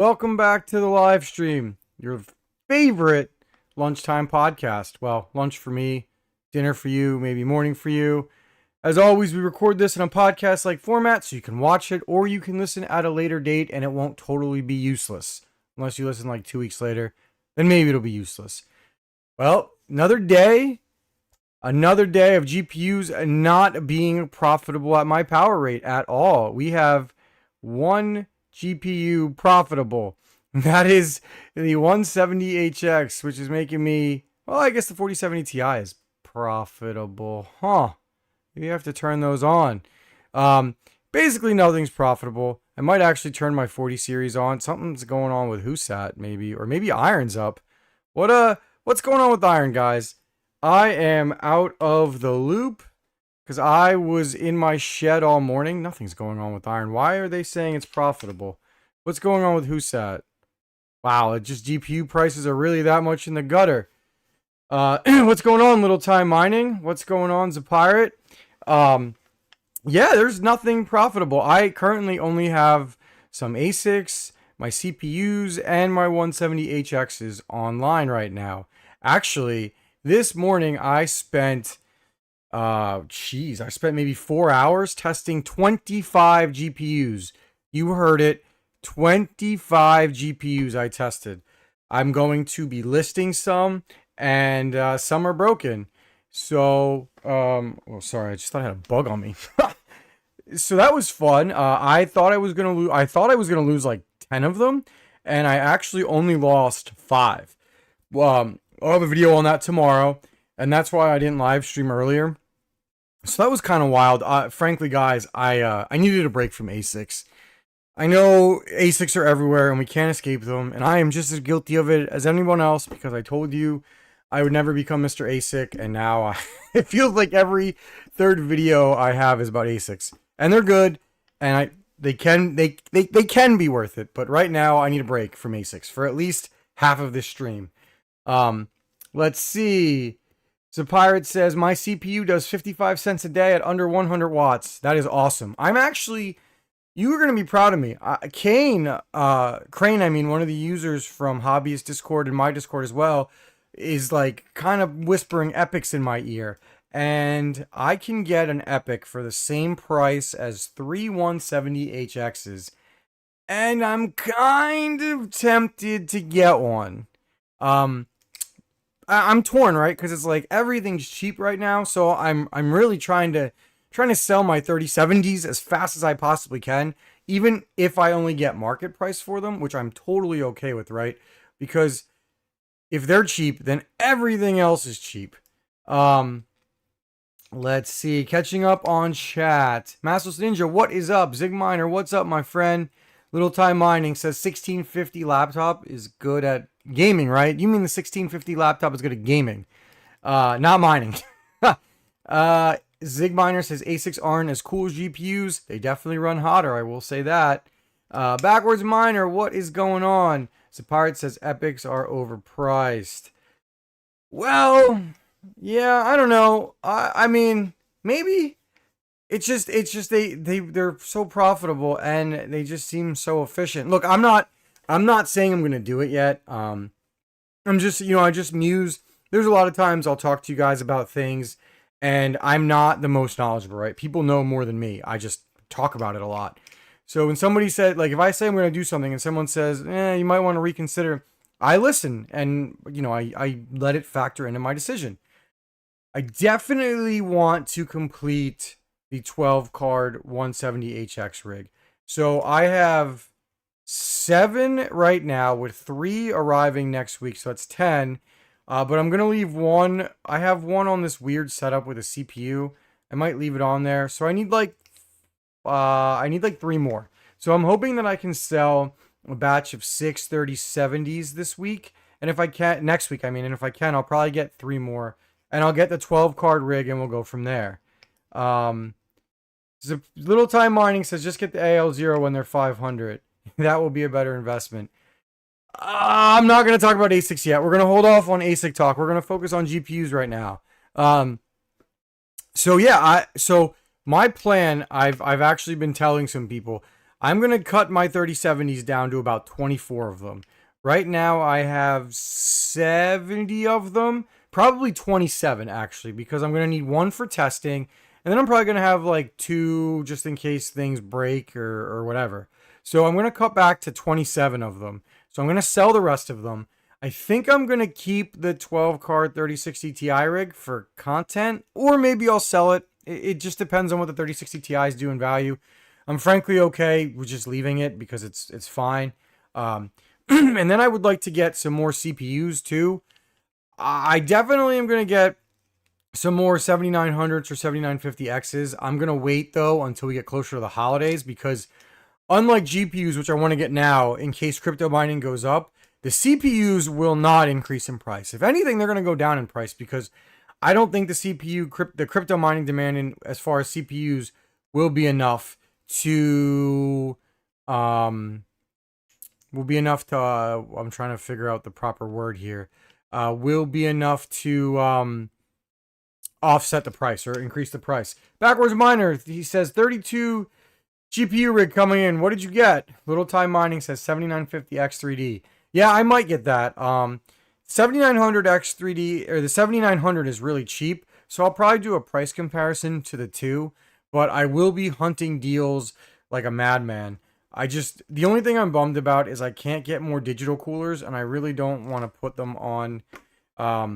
Welcome back to the live stream, your favorite lunchtime podcast. Well, lunch for me, dinner for you, maybe morning for you. As always, we record this in a podcast like format so you can watch it or you can listen at a later date and it won't totally be useless. Unless you listen like 2 weeks later, then maybe it'll be useless. Well, another day of GPUs not being profitable at my power rate at all. We have one GPU profitable. That is the 170HX, which is making me, well, I guess the 4070 Ti is profitable. Maybe I have to turn those on. Basically, nothing's profitable. I might actually turn my 40 series on. Something's going on with Whosat, maybe. Or maybe Iron's up. What's going on with Iron, guys? I am out of the loop because I was in my shed all morning. Nothing's going on with Iron. Why are they saying it's profitable? What's going on with Whosat? Wow, it just GPU prices are really that much in the gutter. What's going on, Little Time Mining? What's going on, Zapirate? Yeah, there's nothing profitable. I currently only have some ASICs, my CPUs, and my 170HXs online right now. Actually, this morning I spent maybe 4 hours testing 25 GPUs. You heard it, 25 GPUs I tested. I'm going to be listing some, and some are broken. So, sorry, I just thought I had a bug on me. So that was fun. I thought I was gonna lose like 10 of them, and I actually only lost 5. I'll have a video on that tomorrow, and that's why I didn't live stream earlier. So that was kind of wild. Frankly, guys, I needed a break from ASICs. I know ASICs are everywhere, and we can't escape them, and I am just as guilty of it as anyone else because I told you I would never become Mr. ASIC, and now it feels like every third video I have is about ASICs. And they're good, and they can be worth it, but right now I need a break from ASICs for at least half of this stream. Let's see. So Pirate says, my CPU does 55 cents a day at under 100 watts. That is awesome. You are going to be proud of me. Crane, one of the users from Hobbyist Discord and my Discord as well, is like kind of whispering epics in my ear. And I can get an epic for the same price as 3 170HXs. And I'm kind of tempted to get one. I'm torn, right? Because it's like everything's cheap right now. So I'm really trying to sell my 3070s as fast as I possibly can. Even if I only get market price for them, which I'm totally okay with, right? Because if they're cheap, then everything else is cheap. Let's see. Catching up on chat. Massless Ninja, what is up? Zigminer, what's up, my friend? Little Time Mining says 1650 laptop is good at gaming, right? You mean the 1650 laptop is good at gaming, not mining. Zigminer says ASICs aren't as cool as GPUs. They definitely run hotter, I will say that. Backwards Miner, what is going on? Pirate says epics are overpriced. Well, yeah, I don't know. I mean, maybe it's just they're so profitable and they just seem so efficient. Look, I'm not saying I'm gonna do it yet. I'm just, I just muse. There's a lot of times I'll talk to you guys about things, and I'm not the most knowledgeable, right? People know more than me. I just talk about it a lot. So when somebody said, like, if I say I'm gonna do something and someone says, you might want to reconsider, I listen and I let it factor into my decision. I definitely want to complete the 12 card 170HX rig. So I have 7 right now with 3 arriving next week. So that's 10. But I'm going to leave 1. I have 1 on this weird setup with a CPU. I might leave it on there. So I need like 3 more. So I'm hoping that I can sell a batch of 6 3070s this week. And if I can, next week, and if I can, I'll probably get 3 more. And I'll get the 12 card rig and we'll go from there. So Little Time Mining says just get the AL0 when they're 500. That will be a better investment. I'm not going to talk about ASICs yet. We're going to hold off on ASIC talk. We're going to focus on GPUs right now. So my plan, I've actually been telling some people, I'm going to cut my 3070s down to about 24 of them. Right now, I have 70 of them. Probably 27, actually, because I'm going to need one for testing. And then I'm probably going to have like 2 just in case things break or whatever. So I'm going to cut back to 27 of them. So I'm going to sell the rest of them. I think I'm going to keep the 12 card 3060 Ti rig for content, or maybe I'll sell it. It just depends on what the 3060 Ti's do in value. I'm frankly okay with just leaving it because it's fine. And then I would like to get some more CPUs too. I definitely am going to get some more 7900s or 7950Xs. I'm going to wait though until we get closer to the holidays because unlike GPUs, which I want to get now in case crypto mining goes up, the CPUs will not increase in price. If anything, they're going to go down in price because I don't think the crypto mining demand as far as CPUs will be enough to I'm trying to figure out the proper word here. Will be enough to offset the price or increase the price. Backwards Miner, he says 32 GPU rig coming in. What did you get? Little Time Mining says 7950 X3D. Yeah, I might get that. 7900 X3D or the 7900 is really cheap, so I'll probably do a price comparison to the two. But I will be hunting deals like a madman. The only thing I'm bummed about is I can't get more digital coolers, and I really don't want to put them on. I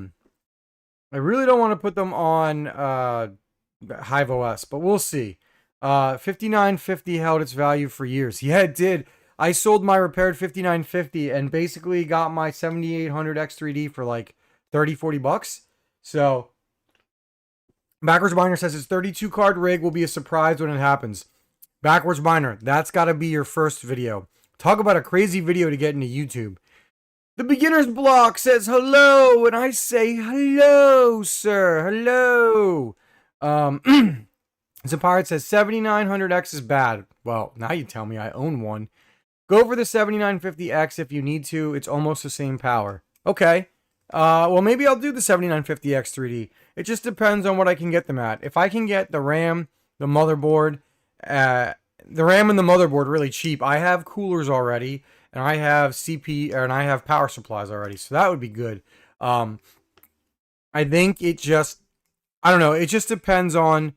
really don't want to put them on Hive OS, but we'll see. 5950 held its value for years. Yeah, it did. I sold my repaired 5950 and basically got my 7800 X3D for like 30-40 bucks. So Backwards Miner says his 32 card rig will be a surprise when it happens. Backwards Miner, that's got to be your first video. Talk about a crazy video to get into YouTube. The Beginner's Block says hello, and I say hello, sir. Hello. Zapirate says 7900X is bad. Well, now you tell me I own one. Go for the 7950X if you need to. It's almost the same power. Okay. Well, maybe I'll do the 7950X 3D. It just depends on what I can get them at. If I can get the RAM, the motherboard, and the motherboard really cheap. I have coolers already, and I have and I have power supplies already, so that would be good. I think I don't know. It just depends on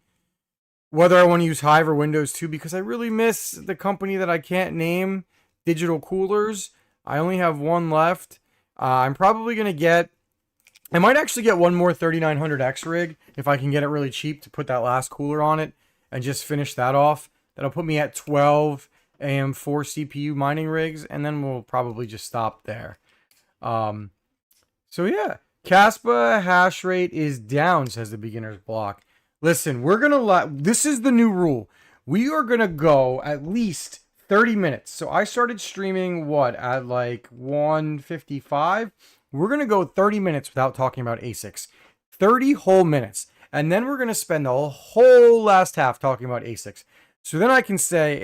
whether I want to use Hive or Windows 2 because I really miss the company that I can't name, Digital Coolers. I only have one left. I'm probably going to I might actually get one more 3900X rig if I can get it really cheap to put that last cooler on it and just finish that off. That'll put me at 12 AM4 CPU mining rigs, and then we'll probably just stop there. So yeah, Caspa hash rate is down, says the Beginner's Block. Listen, this is the new rule. We are going to go at least 30 minutes. So I started streaming, at like 1:55? We're going to go 30 minutes without talking about ASICs. 30 whole minutes. And then we're going to spend the whole last half talking about ASICs. So then I can say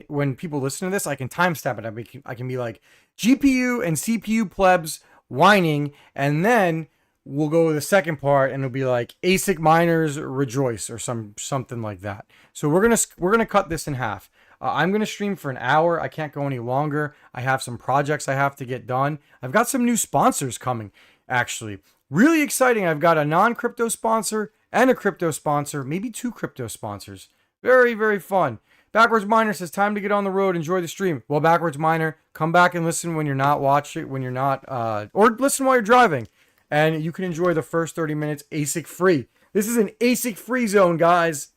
when people listen to this, I can timestamp it. I can be like GPU and CPU plebs whining, and then we'll go to the second part and it'll be like ASIC miners rejoice or something like that. So we're gonna cut this in half. I'm gonna stream for an hour. I can't go any longer. I have some projects I have to get done. I've got some new sponsors coming, actually. Really exciting. I've got a non-crypto sponsor and a crypto sponsor, maybe 2 crypto sponsors. Very, very fun. Backwards Miner says, time to get on the road, enjoy the stream. Well, Backwards Miner, come back and listen when you're not watching, or listen while you're driving. And you can enjoy the first 30 minutes ASIC free. This is an ASIC free zone, guys.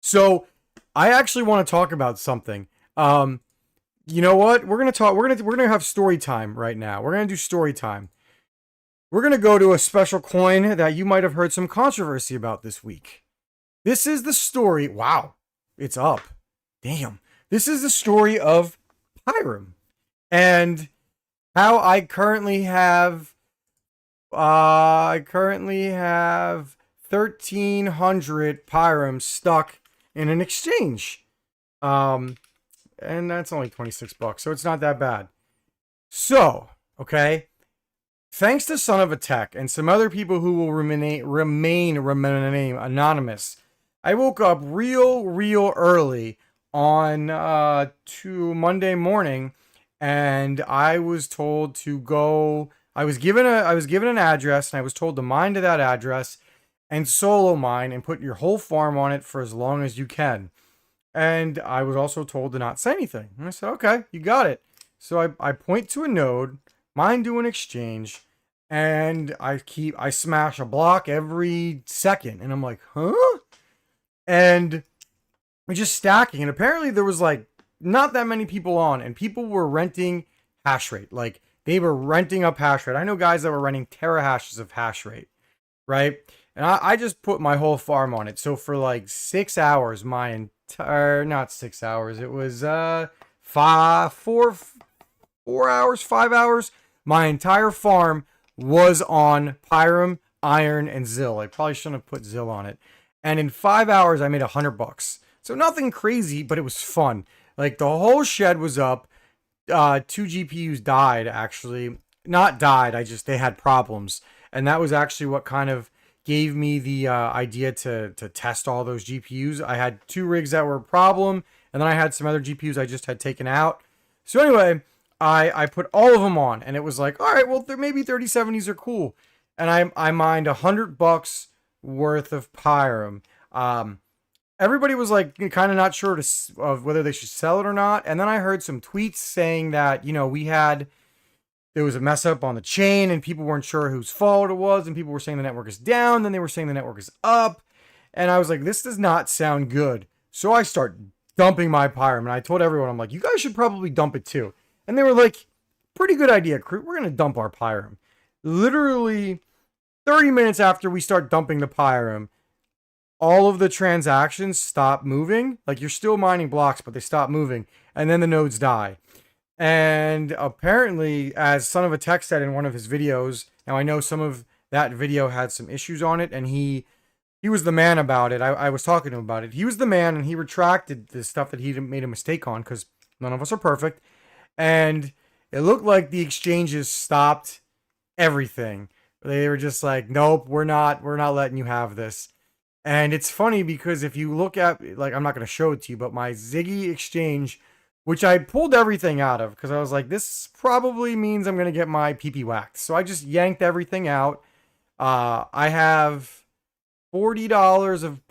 So I actually want to talk about something. You know what? We're gonna have story time right now. We're gonna do story time. We're gonna go to a special coin that you might have heard some controversy about this week. This is the story. Wow, it's up. Damn. This is the story of Pyram and how I currently have 1,300 Pyram stuck in an exchange. And that's only 26 bucks, so it's not that bad. So, okay, thanks to Son of a Tech and some other people who will remain anonymous, I woke up real early on to Monday morning, and I was told to go. I was given an address, and I was told to mine to that address and solo mine and put your whole farm on it for as long as you can. And I was also told to not say anything. And I said, okay, you got it. So I point to a node, mine do an exchange, and I smash a block every second. And I'm like, huh? And we're just stacking. And apparently there was like not that many people on, and people were renting hash rate. Like they were renting up hash rate. I know guys that were renting terahashes of hash rate, right? And I just put my whole farm on it. So for like 6 hours, my entire, not 6 hours, it was 4 hours, 5 hours. My entire farm was on Pyrum, Iron, and Zill. I probably shouldn't have put Zill on it. And in 5 hours, I made $100. So nothing crazy, but it was fun. Like the whole shed was up. 2 GPUs died, actually. Not died, they had problems. And that was actually what kind of gave me the idea to test all those GPUs. I had 2 rigs that were a problem, and then I had some other GPUs I just had taken out. So anyway, I put all of them on, and it was like, all right, well, maybe 3070s are cool. And I mined $100 worth of Pyrum. Everybody was like kind of not sure of whether they should sell it or not. And then I heard some tweets saying that, you know, there was a mess up on the chain and people weren't sure whose fault it was. And people were saying the network is down. Then they were saying the network is up. And I was like, this does not sound good. So I start dumping my Pyrum. And I told everyone, I'm like, you guys should probably dump it too. And they were like, pretty good idea, Kroot. We're going to dump our Pyrum. Literally 30 minutes after we start dumping the Pyrum, all of the transactions stop moving. Like you're still mining blocks, but they stop moving. And then the nodes die. And apparently, as Son of a Tech said in one of his videos, now I know some of that video had some issues on it, and he was the man about it. I was talking to him about it. He was the man, and he retracted the stuff that he made a mistake on, because none of us are perfect. And it looked like the exchanges stopped everything. They were just like, nope, we're not letting you have this. And it's funny because if you look at, like, I'm not going to show it to you, but my Ziggy exchange, which I pulled everything out of because I was like, this probably means I'm going to get my PP whacked. So I just yanked everything out. I have $30 of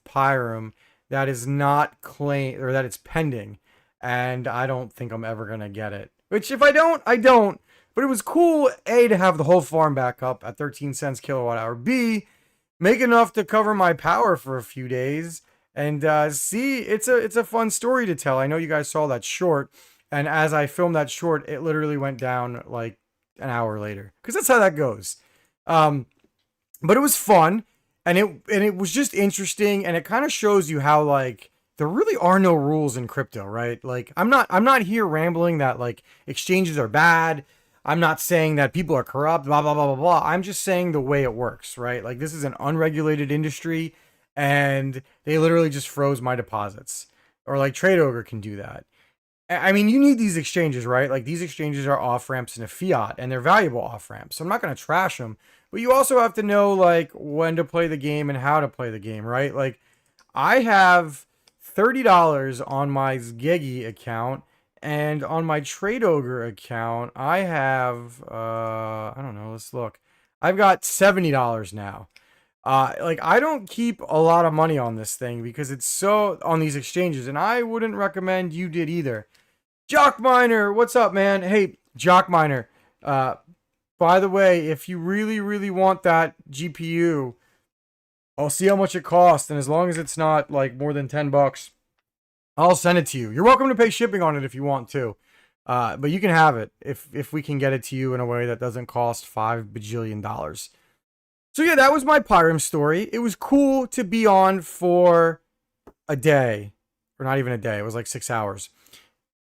Pyrum that is not claimed, or that it's pending. And I don't think I'm ever going to get it. Which if I don't, I don't. But it was cool, A, to have the whole farm back up at 13 cents kilowatt hour. B, make enough to cover my power for a few days. And C, it's a fun story to tell. I know you guys saw that short. And as I filmed that short, it literally went down like an hour later. Because that's how that goes. But it was fun. And it was just interesting. And it kind of shows you how, like, there really are no rules in crypto, right? Like, I'm not here rambling that, like, exchanges are bad. I'm not saying that people are corrupt, blah, blah, blah, blah, blah. I'm just saying the way it works, right? Like, this is an unregulated industry, and they literally just froze my deposits. Or, like, Trade Ogre can do that. I mean, you need these exchanges, right? Like, these exchanges are off-ramps in a fiat, and they're valuable off-ramps. So I'm not going to trash them. But you also have to know, like, when to play the game and how to play the game, right? Like, I have $30 on my Ziggy account, and on my Trade Ogre account, I have, I don't know, let's look. I've got $70 now. Like, I don't keep a lot of money on this thing because it's so, on these exchanges, and I wouldn't recommend you did either. Jock Miner, what's up, man? Hey, Jock Miner, by the way, if you really, really want that GPU, I'll see how much it costs, and as long as it's not, like, more than $10, I'll send it to you. You're welcome to pay shipping on it if you want to. But you can have it if we can get it to you in a way that doesn't cost $5 bajillion. So yeah, that was my Pyrum story. It was cool to be on for a day. Or not even a day. It was like 6 hours.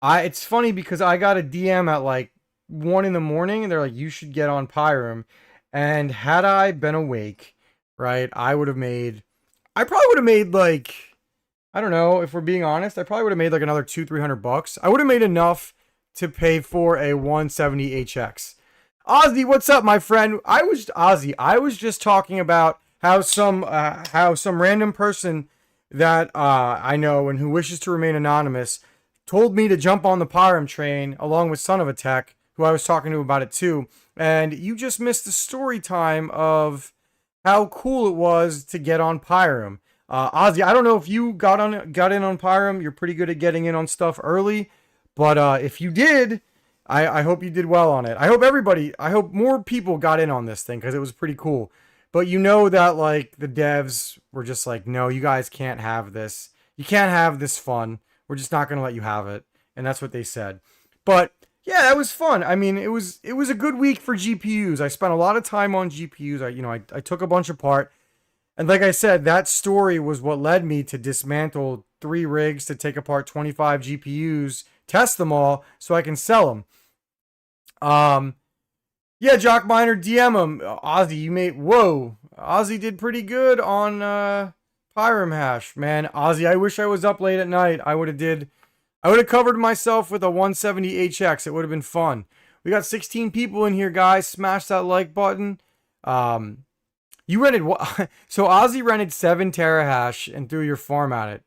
It's funny because I got a DM at like 1 in the morning, and they're like, you should get on Pyrum. And had I been awake, right, I probably would have made like, I don't know, if we're being honest, I probably would have made like another $200-300. I would have made enough to pay for a 170 HX. Ozzy, what's up, my friend? I was just talking about how some random person that I know and who wishes to remain anonymous told me to jump on the Pyram train along with Son of a Tech, who I was talking to about it too. And you just missed the story time of how cool it was to get on Pyram. Ozzy, I don't know if you got in on Pyram. You're pretty good at getting in on stuff early, but if you did, I hope you did well on it. I hope more people got in on this thing because it was pretty cool. But you know that like the devs were just like, no, you guys can't have this. You can't have this fun. We're just not gonna let you have it. And that's what they said. But yeah, that was fun. I mean, it was a good week for GPUs. I spent a lot of time on GPUs. I took a bunch apart. And like I said, that story was what led me to dismantle 3 rigs to take apart 25 GPUs, test them all so I can sell them. Yeah, Jock Miner, DM him. Ozzy, you made... Whoa. Ozzy did pretty good on Pyram Hash. Man, Ozzy, I wish I was up late at night. I would have covered myself with a 170 HX. It would have been fun. We got 16 people in here, guys. Smash that like button. You rented... So Ozzy rented 7 terahash and threw your farm at it.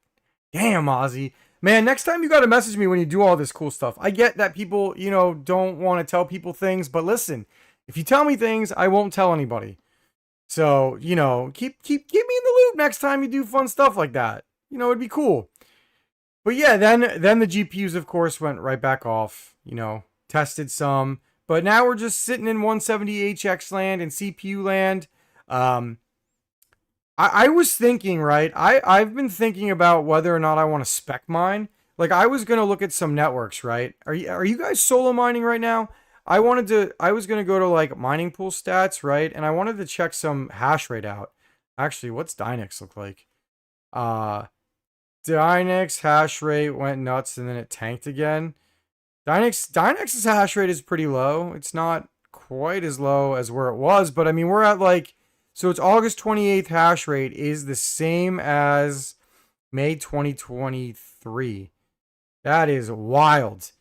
Damn, Ozzy. Man, next time you got to message me when you do all this cool stuff. I get that people, don't want to tell people things, but listen, if you tell me things, I won't tell anybody. So, keep me in the loop next time you do fun stuff like that. It'd be cool. But yeah, then the GPUs, of course, went right back off, tested some. But now we're just sitting in 170 HX land and CPU land. I was thinking, right? I've been thinking about whether or not I want to spec mine. Like, I was gonna look at some networks, right? Are you guys solo mining right now? I was gonna go to like mining pool stats, right? And I wanted to check some hash rate out. Actually, what's Dynex look like? Dynex hash rate went nuts and then it tanked again. Dynex's hash rate is pretty low. It's not quite as low as where it was, but I mean, we're at like... So it's August 28th hash rate is the same as May 2023. That is wild.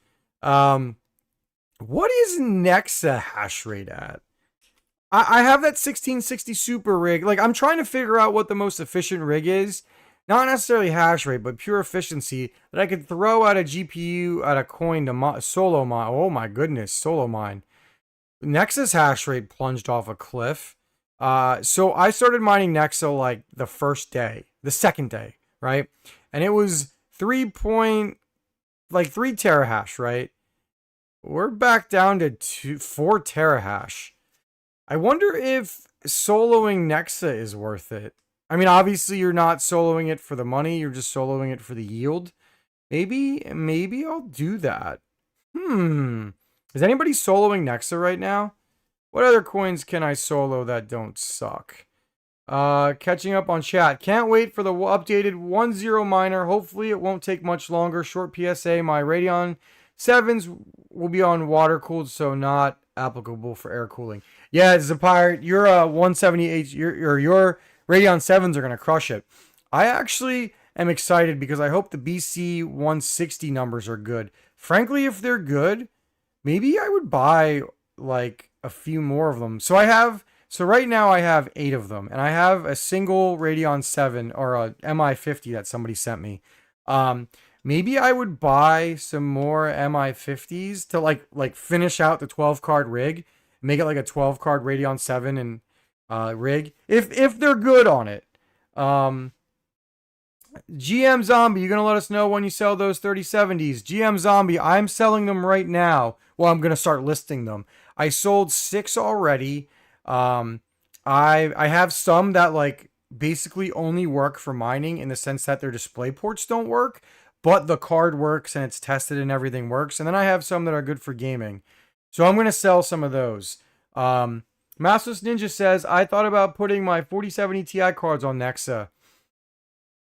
What is Nexa hash rate at? I have that 1660 super rig. Like, I'm trying to figure out what the most efficient rig is. Not necessarily hash rate, but pure efficiency that I could throw at a GPU, at a coin to solo mine. Oh my goodness, solo mine. Nexa's hash rate plunged off a cliff. So I started mining Nexa like the second day, right? And it was 3 terahash, right? We're back down to 4 terahash. I wonder if soloing Nexa is worth it. I mean, obviously you're not soloing it for the money, you're just soloing it for the yield. Maybe I'll do that. Is anybody soloing Nexa right now? What other coins can I solo that don't suck? Catching up on chat. Can't wait for the updated 1.0 miner. Hopefully it won't take much longer. Short PSA. My Radeon 7s will be on water cooled, so not applicable for air cooling. Yeah, Zapire, your 170H, your Radeon 7s are going to crush it. I actually am excited because I hope the BC 160 numbers are good. Frankly, if they're good, maybe I would buy like a few more of them. So right now I have 8 of them, and I have a single Radeon 7 or a MI50 that somebody sent me. Maybe I would buy some more MI50s to like finish out the 12 card rig, make it like a 12 card Radeon 7 and rig if they're good on it. GM Zombie, you gonna let us know when you sell those 3070s? GM Zombie, I'm selling them right now. Well, I'm gonna start listing them. I sold 6 already. I have some that like basically only work for mining in the sense that their display ports don't work, but the card works and it's tested and everything works. And then I have some that are good for gaming. So I'm gonna sell some of those. Massless Ninja says, I thought about putting my 4070 Ti cards on Nexa.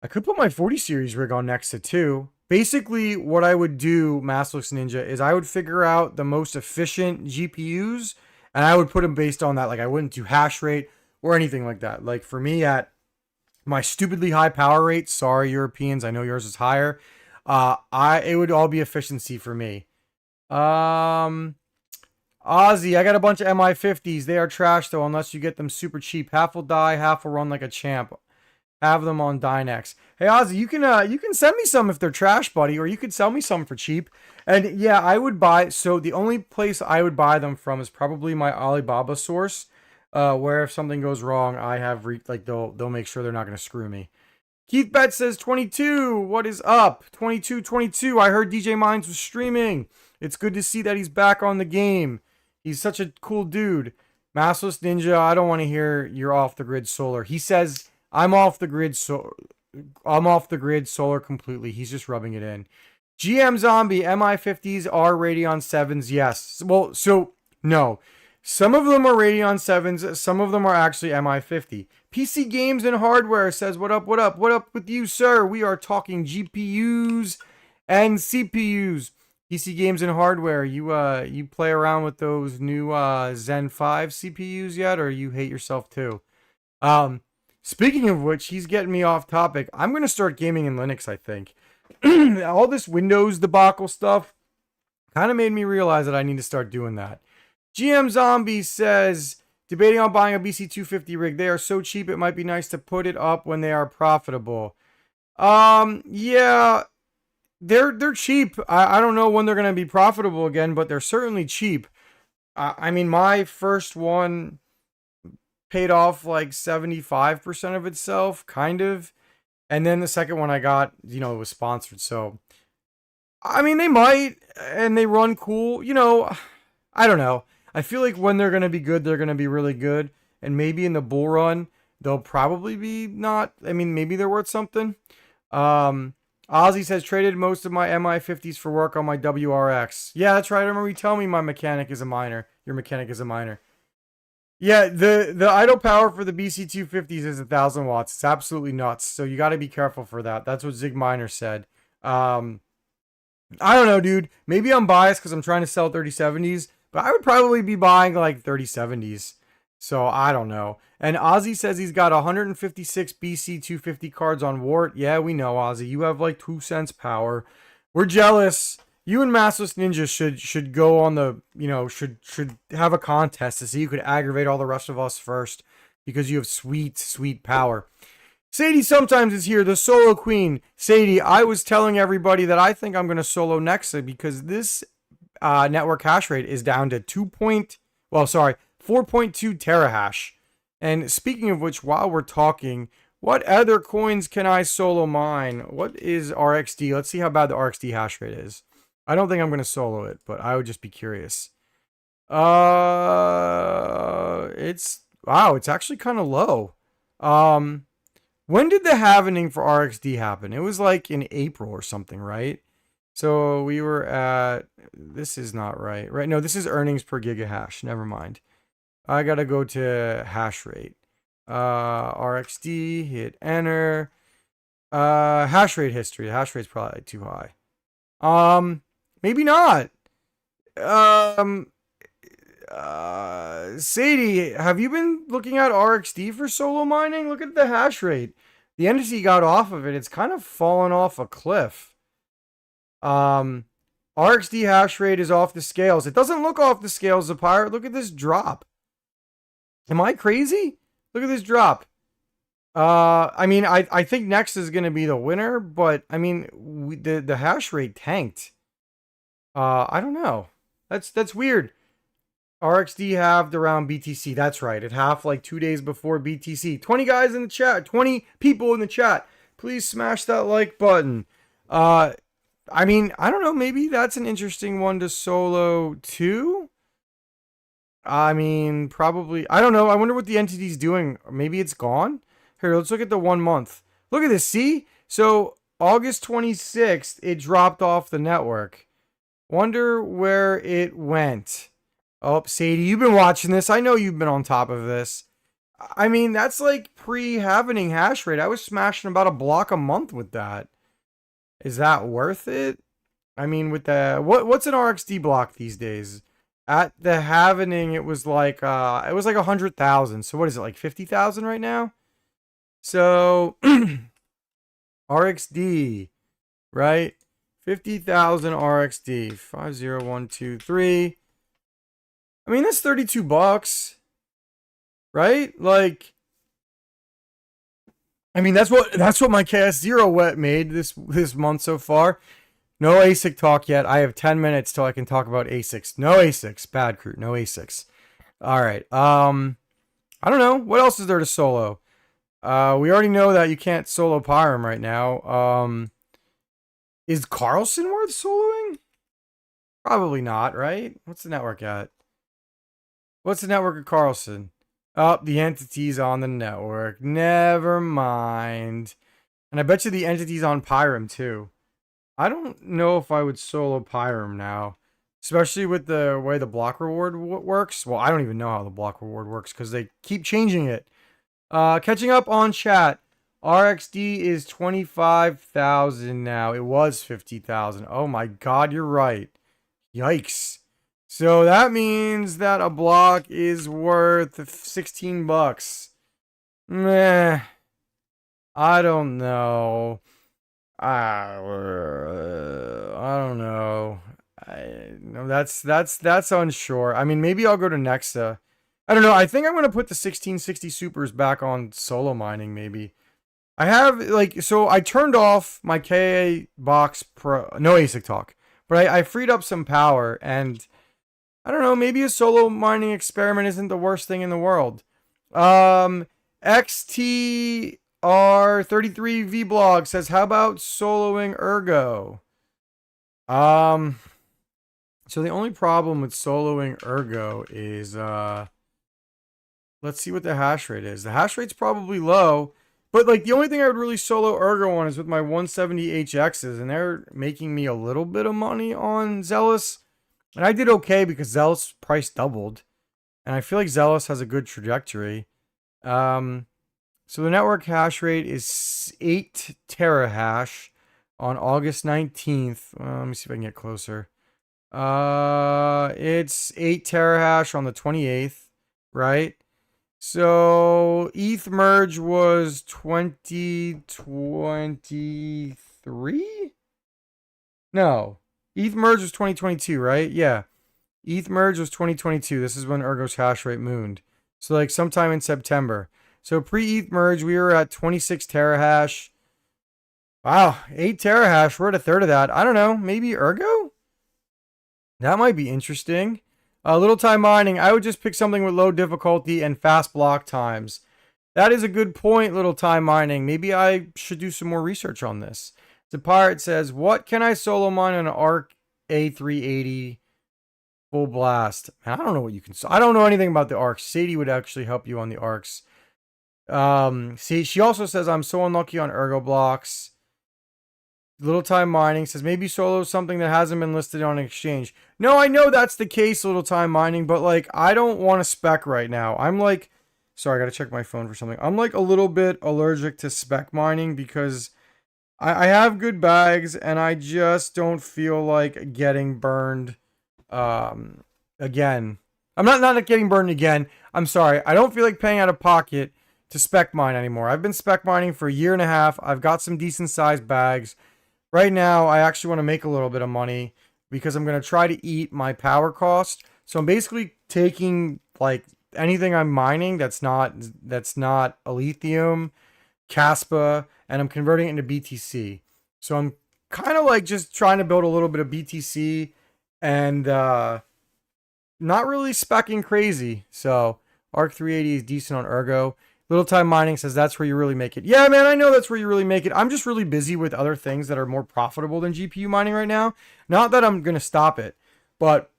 I could put my 40 series rig on Nexa too. Basically, what I would do, Massless Ninja, is I would figure out the most efficient GPUs, and I would put them based on that. Like, I wouldn't do hash rate or anything like that. Like, for me, at my stupidly high power rate, sorry, Europeans, I know yours is higher, it would all be efficiency for me. Ozzy, I got a bunch of MI50s. They are trash, though, unless you get them super cheap. Half will die, half will run like a champ. have them on Dynex. Hey Ozzy, you can send me some if they're trash, buddy, or you could sell me some for cheap. And yeah, I would buy. So the only place I would buy them from is probably my Alibaba source, where if something goes wrong, I have like they'll make sure they're not going to screw me. Keith Bet says 22. What is up? 22. I heard DJ Mines was streaming. It's good to see that he's back on the game. He's such a cool dude. Massless Ninja, I don't want to hear you're off the grid solar. He says I'm off the grid solar completely. He's just rubbing it in. GM Zombie, MI50s are Radeon 7s. Yes. Well, so no. Some of them are Radeon 7s. Some of them are actually MI50. PC Games and Hardware says, what up with you, sir? We are talking GPUs and CPUs. PC Games and Hardware, you play around with those new Zen 5 CPUs yet, or you hate yourself too? Speaking of which, he's getting me off topic. I'm going to start gaming in Linux, I think. All this Windows debacle stuff kind of made me realize that I need to start doing that. GM Zombie says, debating on buying a BC250 rig. They are so cheap, it might be nice to put it up when they are profitable. Yeah, they're cheap. I don't know when they're going to be profitable again, but they're certainly cheap. I mean, my first one paid off like 75% of itself, kind of. And then the second one I got, it was sponsored. So, I mean, they might, and they run cool. I don't know. I feel like when they're going to be good, they're going to be really good. And maybe in the bull run, they'll probably be not. I mean, maybe they're worth something. Ozzy says, traded most of my MI50s for work on my WRX. Yeah, that's right. I remember you telling me my mechanic is a minor. Your mechanic is a minor. Yeah, the idle power for the BC250s is 1,000 watts. It's absolutely nuts. So you got to be careful for that. That's what Zig Miner said. I don't know, dude. Maybe I'm biased because I'm trying to sell 3070s, but I would probably be buying like 3070s. So I don't know. And Ozzy says he's got 156 BC250 cards on Wart. Yeah, we know, Ozzy. You have like 2 cents power. We're jealous. You and Massless Ninja should go on the, should have a contest to see who could aggravate all the rest of us first, because you have sweet power. Sadie sometimes is here, the solo queen. Sadie, I was telling everybody that I think I'm going to solo Nexa because this network hash rate is down to 4.2 terahash. And speaking of which, while we're talking, what other coins can I solo mine? What is RXD? Let's see how bad the RXD hash rate is. I don't think I'm going to solo it, but I would just be curious. It's actually kind of low. When did the halvening for RXD happen? It was like in April or something, right? So we were at, this is not right. Right? No, this is earnings per gigahash. Never mind. I got to go to hash rate. RXD, hit enter. Hash rate history. Hash rate's probably too high. Maybe not. Sadie, have you been looking at RXD for solo mining? Look at the hash rate. The entity got off of it. It's kind of fallen off a cliff. RXD hash rate is off the scales. It doesn't look off the scales, the pirate. Look at this drop. Am I crazy? Look at this drop. I mean, I think next is going to be the winner, but I mean, the hash rate tanked. I don't know. That's weird. RXD halved around BTC. That's right. It halved like 2 days before BTC. 20 guys in the chat. 20 people in the chat. Please smash that like button. I mean, I don't know. Maybe that's an interesting one to solo too. I mean, probably. I don't know. I wonder what the entity's doing. Maybe it's gone. Here, let's look at the 1 month. Look at this. See? So August 26th, it dropped off the network. Wonder where it went. Oh, Sadie, you've been watching this. I know you've been on top of this. I mean, that's like pre-halvening hash rate. I was smashing about a block a month with that. Is that worth it? I mean, with the what's an RXD block these days? At the halvening, it was like 100,000. So what is it, like 50,000 right now? So RXD, right? 50,000 RXD, 50123. I mean, that's $32, right? Like, I mean, that's what my KS0 wet made this month so far. No ASIC talk yet. I have 10 minutes till I can talk about ASICs. No ASICs. Bad crew. No ASICs. All right. I don't know. What else is there to solo? We already know that you can't solo Pyram right now. Is Carlson worth soloing? Probably not, right? What's the network at? What's the network of Carlson? Oh, the entity's on the network. Never mind. And I bet you the entity's on Pyram too. I don't know if I would solo Pyram now. Especially with the way the block reward works. Well, I don't even know how the block reward works because they keep changing it. Catching up on chat. RXD is 25,000 now. It was 50,000. Oh my god, you're right. Yikes. So that means that a block is worth 16 bucks. Meh. I don't know. I don't know. No, that's unsure. I mean, maybe I'll go to Nexa. I don't know. I think I'm going to put the 1660 supers back on solo mining maybe. I have so I turned off my KA box pro, no ASIC talk. But I freed up some power, and I don't know, maybe a solo mining experiment isn't the worst thing in the world. XTR33Vblog says, how about soloing Ergo? So the only problem with soloing Ergo is, let's see what the hash rate is. The hash rate's probably low, but like the only thing I would really solo Ergo on is with my 170 HXs, and they're making me a little bit of money on Zealous. And I did okay because Zealous price doubled. And I feel like Zealous has a good trajectory. So the network hash rate is 8 terahash on August 19th. Let me see if I can get closer. It's 8 terahash on the 28th, right? So ETH merge was 2023? No. ETH merge was 2022, right? Yeah. ETH merge was 2022. This is when Ergo's hash rate mooned. So like sometime in September. So pre-ETH merge, we were at 26 terahash. Wow, 8 terahash. We're at a third of that. I don't know. Maybe Ergo? That might be interesting. Little time mining. I would just pick something with low difficulty and fast block times. That is a good point, little time mining. Maybe I should do some more research on this. The pirate says, what can I solo mine on an ARC A380 full blast? Man, I don't know what you can. I don't know anything about the ARCs. Sadie would actually help you on the ARCs. See, she also says, I'm so unlucky on Ergo blocks. Little time mining says, maybe solo something that hasn't been listed on an exchange. No, I know that's the case, little time mining, but like, I don't want to spec right now. I'm like, sorry, I got to check my phone for something. I'm like a little bit allergic to spec mining because I have good bags, and I just don't feel like getting burned again. I'm not getting burned again. I'm sorry. I don't feel like paying out of pocket to spec mine anymore. I've been spec mining for a year and a half. I've got some decent sized bags. Right now, I actually want to make a little bit of money because I'm going to try to eat my power cost. So I'm basically taking like anything I'm mining that's not a lithium, Caspa, and I'm converting it into BTC. So I'm kind of like just trying to build a little bit of BTC and not really speccing crazy. So ARC 380 is decent on Ergo. Little Time Mining says that's where you really make it. Yeah, man, I know that's where you really make it. I'm just really busy with other things that are more profitable than GPU mining right now. Not that I'm going to stop it, but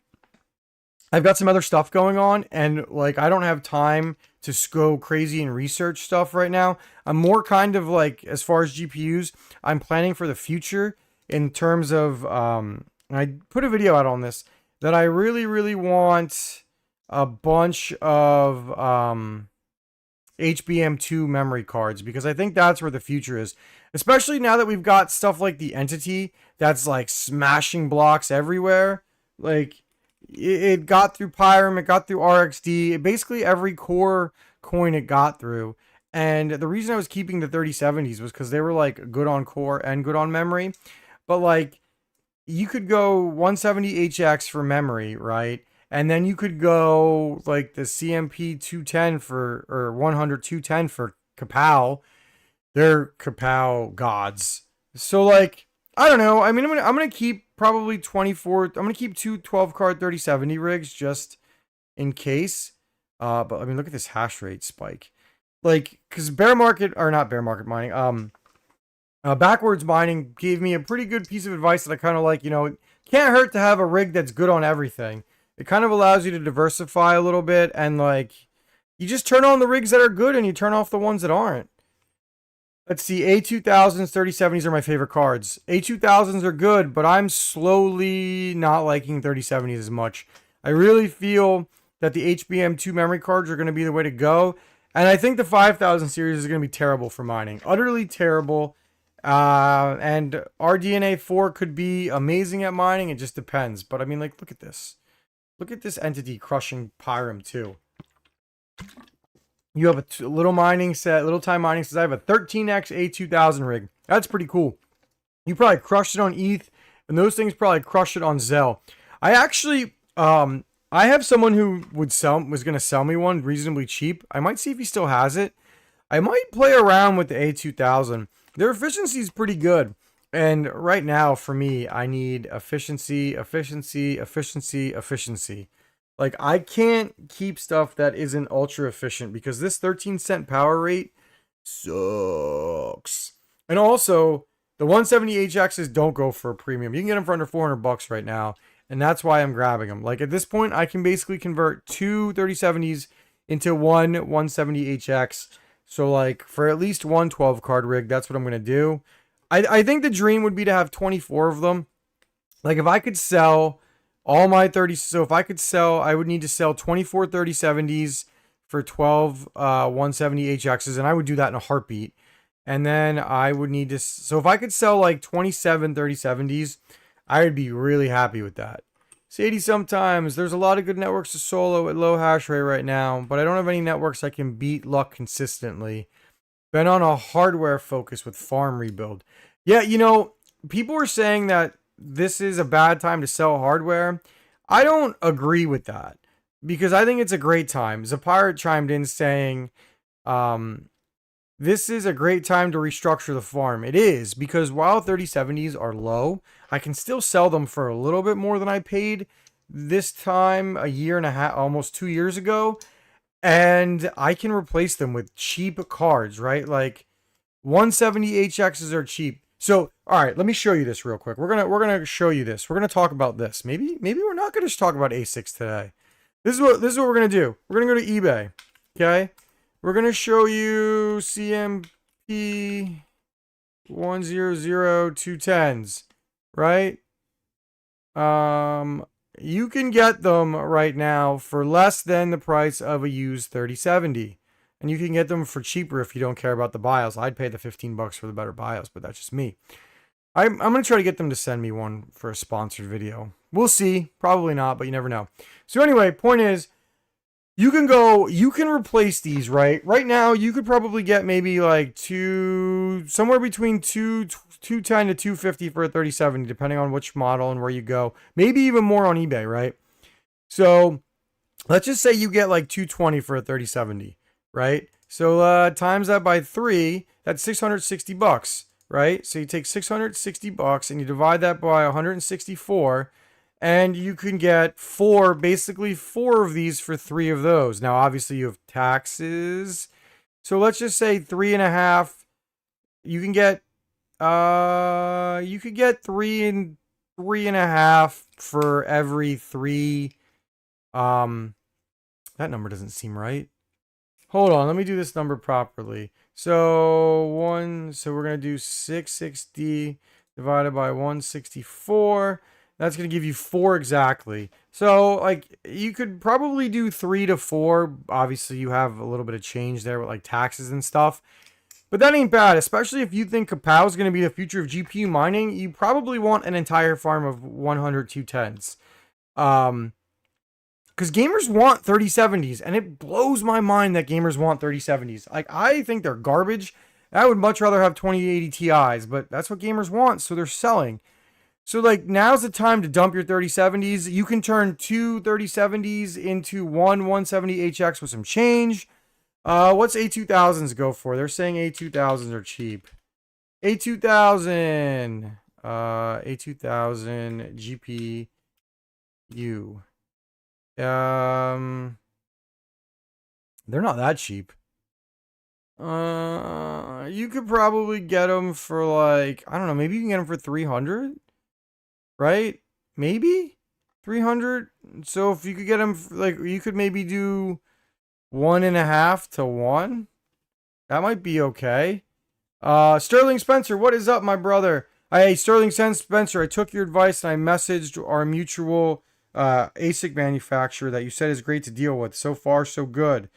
I've got some other stuff going on, and like I don't have time to go crazy and research stuff right now. I'm more kind of like, as far as GPUs, I'm planning for the future in terms of, I put a video out on this, that I really, really want a bunch of HBM2 memory cards, because I think that's where the future is. Especially now that we've got stuff like the Entity that's like smashing blocks everywhere. Like, it got through Pyram, it got through RXD, basically every core coin it got through. And the reason I was keeping the 3070s was because they were like good on core and good on memory. But like, you could go 170 HX for memory, right? And then you could go like the CMP 210 for, or 100 210 for Kapow. they're Kapow gods. So like, I don't know. I mean, I'm gonna keep probably 24. I'm gonna keep two 12 card 3070 rigs just in case. But I mean, look at this hash rate spike. Like, because bear market or not bear market mining, backwards mining gave me a pretty good piece of advice that I kind of like. You know, it can't hurt to have a rig that's good on everything. It kind of allows you to diversify a little bit, and like, you just turn on the rigs that are good and you turn off the ones that aren't. Let's see, A2000s, 3070s are my favorite cards. A2000s are good, but I'm slowly not liking 3070s as much. I really feel that the HBM2 memory cards are going to be the way to go. And I think the 5000 series is going to be terrible for mining. Utterly terrible. And RDNA 4 could be amazing at mining. It just depends. But I mean, like, look at this. Look at this entity crushing Pyram too. You have a little mining set, little time mining says I have a 13x A2000 rig. That's pretty cool. You probably crushed it on ETH, and those things probably crushed it on Zell. I actually, I have someone who was going to sell me one reasonably cheap. I might see if he still has it. I might play around with the A2000. Their efficiency is pretty good. And right now, for me, I need efficiency, efficiency, efficiency, efficiency. Like, I can't keep stuff that isn't ultra efficient because this 13-cent power rate sucks. And also, the 170 HXs don't go for a premium. You can get them for under $400 right now, and that's why I'm grabbing them. Like, at this point, I can basically convert two 3070s into one 170 HX. So, like, for at least one 12-card rig, that's what I'm going to do. I think the dream would be to have 24 of them. Like, if I could sell all my 30, so if I could sell, I would need to sell 24 3070s for 12 170 HXs, and I would do that in a heartbeat. And then I would need to, so if I could sell like 27 3070s, I would be really happy with that. Sadie, sometimes there's a lot of good networks to solo at low hash rate right now, but I don't have any networks I can beat luck consistently. Been on a hardware focus with farm rebuild. Yeah, you know, people were saying that this is a bad time to sell hardware. I don't agree with that because I think it's a great time. Zapirate chimed in saying, this is a great time to restructure the farm. It is, because while 3070s are low, I can still sell them for a little bit more than I paid this time a year and a half, almost 2 years ago. And I can replace them with cheap cards, right? Like 170 HXs are cheap. So, all right, let me show you this real quick. We're gonna show you this. We're gonna talk about this. Maybe we're not gonna just talk about asics today. This is what we're gonna do. We're gonna go to eBay. Okay, we're gonna show you CMP 100210s, right? You can get them right now for less than the price of a used 3070. And you can get them for cheaper if you don't care about the BIOS. I'd pay the $15 for the better BIOS, but that's just me. I'm going to try to get them to send me one for a sponsored video. We'll see. Probably not, but you never know. So anyway, point is, you can replace these, right? Right now, you could probably get maybe like somewhere between 210 to 250 for a 3070, depending on which model and where you go. Maybe even more on eBay, right? So let's just say you get like 220 for a 3070, right? So times that by 3, that's $660, right? So you take $660 and you divide that by 164, and you can get basically four of these for 3 of those. Now, obviously, you have taxes. So let's just say 3.5. You can get, you could get 3 and 3.5 for every 3. That number doesn't seem right. Hold on, let me do this number properly. So we're gonna do 660 divided by 164. That's going to give you 4 exactly. So, like, you could probably do 3 to 4. Obviously, you have a little bit of change there with, like, taxes and stuff. But that ain't bad, especially if you think Kapow is going to be the future of GPU mining. You probably want an entire farm of 100 210s. Because gamers want 3070s, and it blows my mind that gamers want 3070s. Like, I think they're garbage. I would much rather have 2080 Ti's, but that's what gamers want, so they're selling. So, like, now's the time to dump your 3070s. You can turn 2 3070s into one 170 HX with some change. What's A2000s go for? They're saying A2000s are cheap. A2000. A2000 GPU. They're not that cheap. You could probably get them for like, I don't know, maybe you can get them for 300, right? Maybe 300. So if you could get them, like, you could maybe do 1.5 to 1. That might be okay. Sterling Spencer, what is up, my brother? Hey, Sterling Spencer, I took your advice and I messaged our mutual ASIC manufacturer that you said is great to deal with. So far, so good.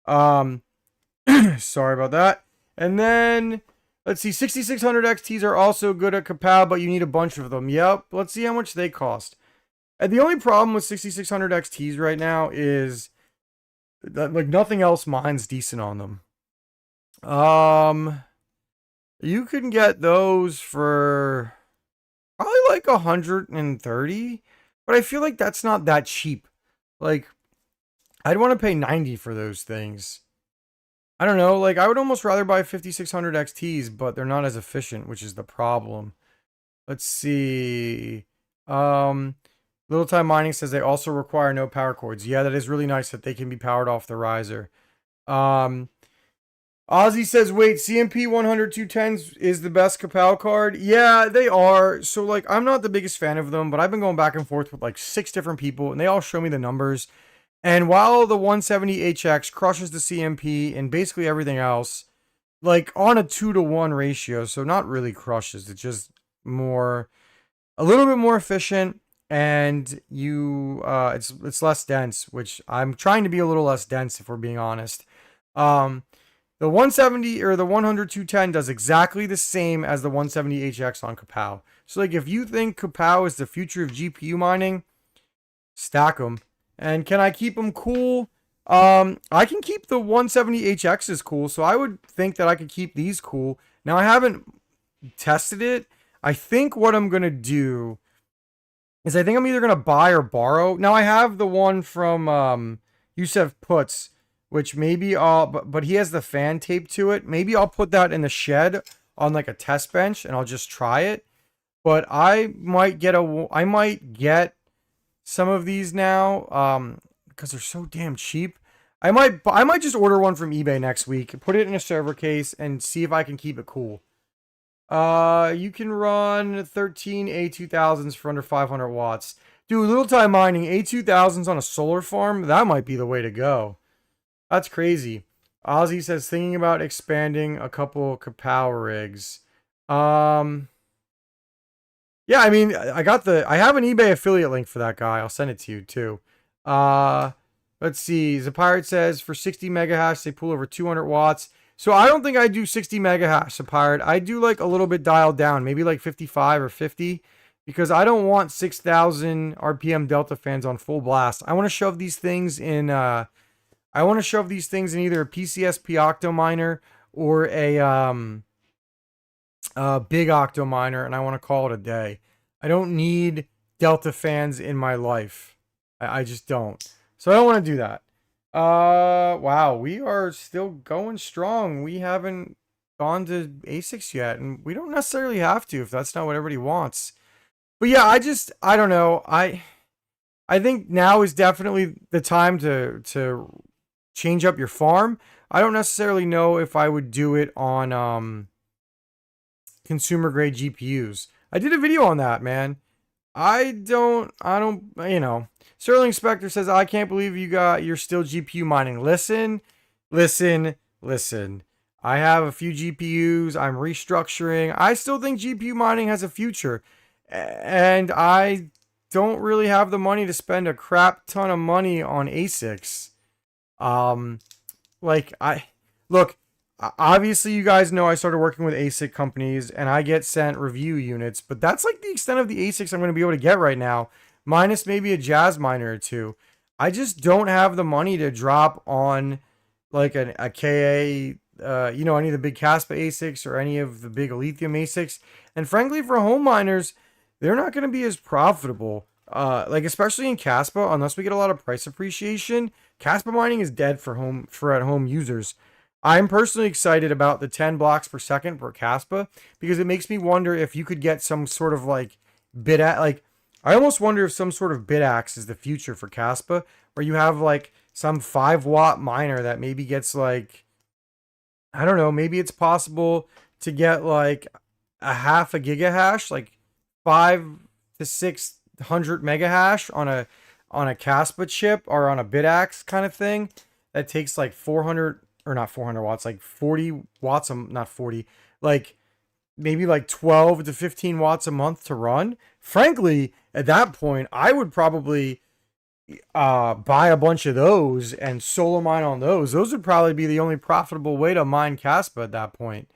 Sorry about that. And then, let's see, 6600 XTs are also good at Kapow, but you need a bunch of them. Yep, let's see how much they cost. And the only problem with 6600 XTs right now is that, like, nothing else mines decent on them. You can get those for probably like 130, but I feel like that's not that cheap. Like, I'd want to pay 90 for those things. I don't know, like, I would almost rather buy 5600 XTs, but they're not as efficient, which is the problem. Let's see. Little Time Mining says they also require no power cords. Yeah, that is really nice that they can be powered off the riser. Ozzy says, wait, CMP 100 210s is the best Kapow card? Yeah, they are. So, like, I'm not the biggest fan of them, but I've been going back and forth with, like, 6 different people, and they all show me the numbers. And while the 170HX crushes the CMP and basically everything else, like, on a 2-to-1 ratio, so not really crushes, it's just a little bit more efficient, and it's less dense, which I'm trying to be a little less dense, if we're being honest. The 170 or the 100 210 does exactly the same as the 170HX on Kapow. So, like, if you think Kapow is the future of GPU mining, stack them. And can I keep them cool? I can keep the 170HXs cool, so I would think that I could keep these cool. Now, I haven't tested it. I think what I'm going to do is I think I'm either going to buy or borrow. Now, I have the one from Yusef Puts, which maybe but he has the fan tape to it. Maybe I'll put that in the shed on like a test bench and I'll just try it. But I might get some of these now because they're so damn cheap. I might just order one from eBay next week, put it in a server case, and see if I can keep it cool. You can run 13 A2000s for under 500 watts. Dude, Little Time Mining, A2000s on a solar farm, that might be the way to go. That's crazy. Ozzy says, thinking about expanding a couple Kapow rigs. Yeah, I mean, I have an eBay affiliate link for that guy. I'll send it to you too. Let's see. The Pirate says for 60 megahash, they pull over 200 watts. So I don't think I do 60 megahash, the Pirate. I do like a little bit dialed down, maybe like 55 or 50, because I don't want 6,000 RPM Delta fans on full blast. I want to shove these things in, either a PCSP Octo Miner or a big Octo Miner, and I want to call it a day. I don't need Delta fans in my life. I just don't. So I don't want to do that. Wow, we are still going strong. We haven't gone to ASICs yet, and we don't necessarily have to if that's not what everybody wants. But yeah, I don't know. I think now is definitely the time to change up your farm. I don't necessarily know if I would do it on consumer grade GPUs. I did a video on that, man. I don't, you know. Sterling Spectre says, I can't believe you're still GPU mining. Listen. I have a few GPUs. I'm restructuring. I still think GPU mining has a future. And I don't really have the money to spend a crap ton of money on ASICs. Look, obviously you guys know I started working with ASIC companies and I get sent review units, but that's like the extent of the ASICs I'm going to be able to get right now, minus maybe a Jazz miner or two. I just don't have the money to drop on like a KA, any of the big Caspa ASICs or any of the big Lithium ASICs. And frankly, for home miners, they're not going to be as profitable. like especially in Caspa, unless we get a lot of price appreciation, Caspa mining is dead for at home users. I'm personally excited about the 10 blocks per second for Caspa because it makes me wonder if you could get some sort of like like I almost wonder if some sort of bitaxe is the future for Caspa, where you have like some 5 watt miner that maybe gets like, I don't know, maybe it's possible to get like a half a gigahash, like 5 to 600 mega hash on a Caspa chip or on a bitaxe kind of thing that takes like 400 or not 400 watts, like 40 watts, not 40, like maybe like 12 to 15 watts a month to run. Frankly, at that point, I would probably buy a bunch of those and solo mine on those. Those would probably be the only profitable way to mine Caspa at that point.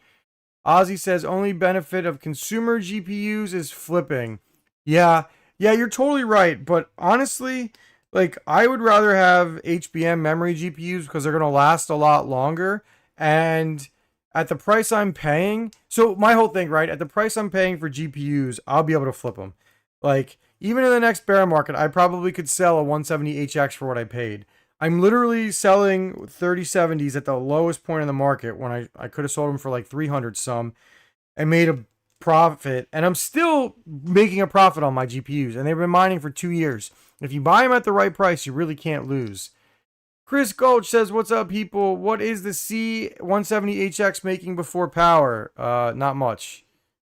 Ozzy says only benefit of consumer GPUs is flipping. Yeah, you're totally right. But honestly, like I would rather have HBM memory GPUs because they're gonna last a lot longer. And at the price I'm paying, so my whole thing, right? At the price I'm paying for GPUs, I'll be able to flip them. Like even in the next bear market, I probably could sell a 170HX for what I paid. I'm literally selling 3070s at the lowest point in the market when I could have sold them for like 300 some and made a profit. And I'm still making a profit on my GPUs. And they've been mining for 2 years. If you buy them at the right price, you really can't lose. Chris Gulch says, what's up, people? What is the C170HX making before power? Not much,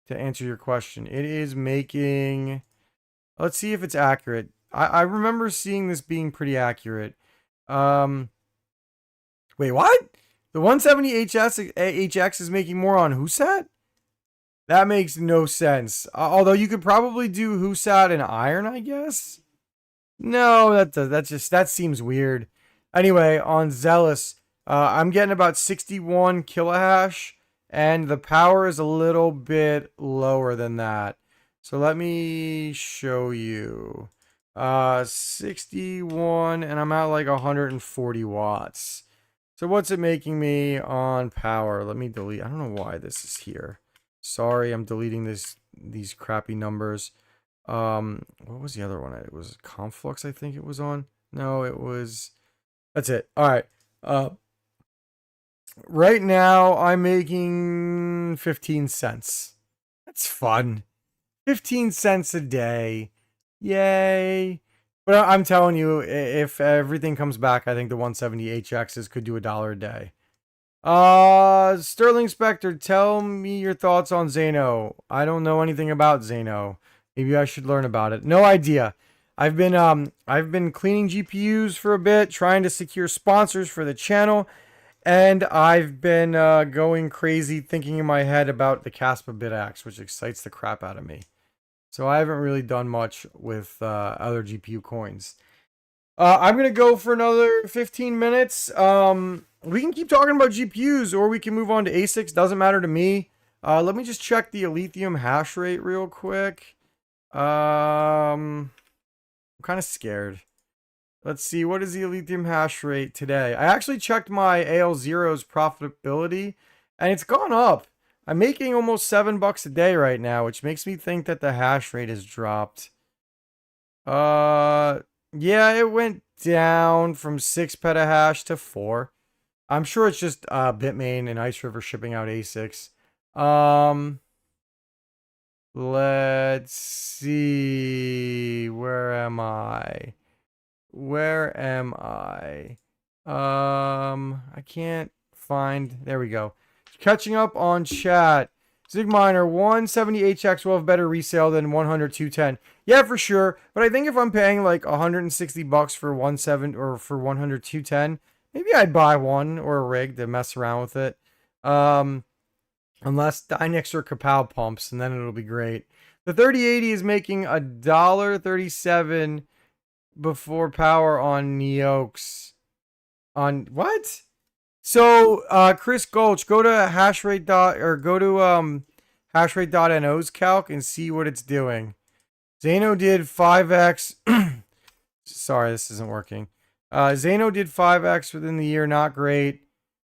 to answer your question. It is making... Let's see if it's accurate. I remember seeing this being pretty accurate. Wait, what? The 170HX is making more on WhoSat? That makes no sense. Although you could probably do WhoSat and iron, I guess. No, that seems weird. Anyway, on Zealous, I'm getting about 61 kilohash, and the power is a little bit lower than that. So let me show you. 61, and I'm at like 140 watts. So what's it making me on power? Let me delete. I don't know why this is here. Sorry, I'm deleting these crappy numbers. What was the other one? It was Conflux, I think it was on. No, it was. That's it. All right. Right now I'm making 15 cents. That's fun. 15 cents a day. Yay. But I'm telling you, if everything comes back, I think the 170HXs could do $1 a day. Sterling Spectre, tell me your thoughts on Zano. I don't know anything about Zano. Maybe I should learn about it. No idea. I've been cleaning GPUs for a bit, trying to secure sponsors for the channel, and I've been going crazy thinking in my head about the Caspa bitaxe, which excites the crap out of me. So I haven't really done much with other GPU coins. I'm going to go for another 15 minutes. We can keep talking about GPUs, or we can move on to ASICs. Doesn't matter to me. Let me just check the Lithium hash rate real quick. I'm kind of scared. Let's see. What is the Lithium hash rate today? I actually checked my AL0's profitability, and it's gone up. I'm making almost $7 a day right now, which makes me think that the hash rate has dropped. Yeah, it went down from 6 petahash to 4. I'm sure it's just Bitmain and iceriver shipping out ASICs. Let's see. Where am I? I can't find. There we go. Catching up on chat. Zigminer 170HX will have better resale than 100-210. Yeah, for sure. But I think if I'm paying like $160 for 170 or for 100-210, maybe I'd buy one or a rig to mess around with it. Unless Dynex or Kapow pumps, and then it'll be great. The 3080 is making $1.37 before power on Neox. On what? So, Chris Gulch, go to hashrate.no's calc and see what it's doing. Zano did 5x. Sorry, this isn't working. Zano did 5x within the year, not great,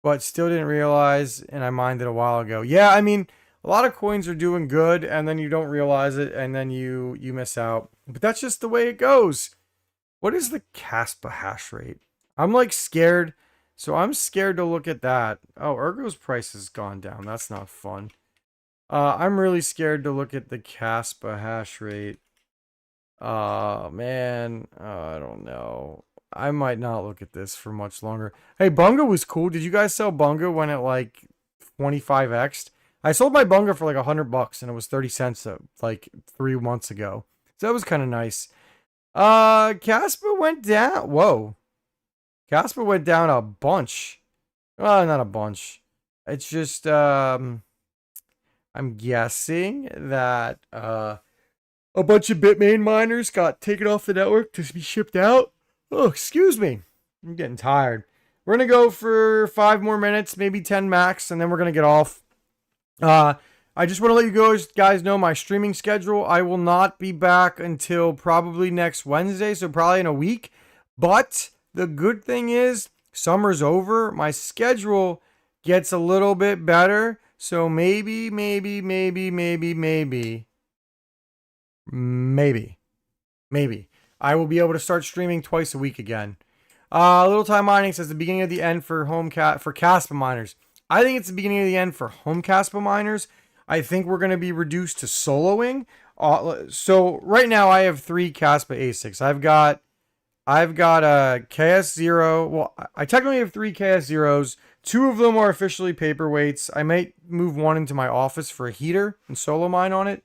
but still didn't realize, and I mined it a while ago. Yeah, I mean, A lot of coins are doing good, and then you don't realize it, and then you miss out. But that's just the way it goes. What is the Caspa hash rate? I'm like scared. So I'm scared to look at that. Oh, Ergo's price has gone down. That's not fun. I'm really scared to look at the Caspa hash rate. Man. I don't know. I might not look at this for much longer. Hey, Bunga was cool. Did you guys sell Bunga when it like 25x'd? I sold my Bunga for like $100 and it was 30 cents like 3 months ago. So that was kind of nice. Caspa went down. Whoa. Caspa went down a bunch. Well, not a bunch. It's just, I'm guessing that, a bunch of Bitmain miners got taken off the network to be shipped out. Oh, excuse me. I'm getting tired. We're going to go for 5 more minutes, maybe 10 max, and then we're going to get off. I just want to let you guys know my streaming schedule. I will not be back until probably next Wednesday, so probably in a week. But the good thing is, summer's over. My schedule gets a little bit better. So maybe I will be able to start streaming twice a week again. Little Time Mining says the beginning of the end for Caspa miners. I think it's the beginning of the end for home Caspa miners. I think we're going to be reduced to soloing. So right now I have 3 Caspa asics. I've got a KS0. Well, I technically have 3 KS0s. 2 of them are officially paperweights. I might move one into my office for a heater and solo mine on it.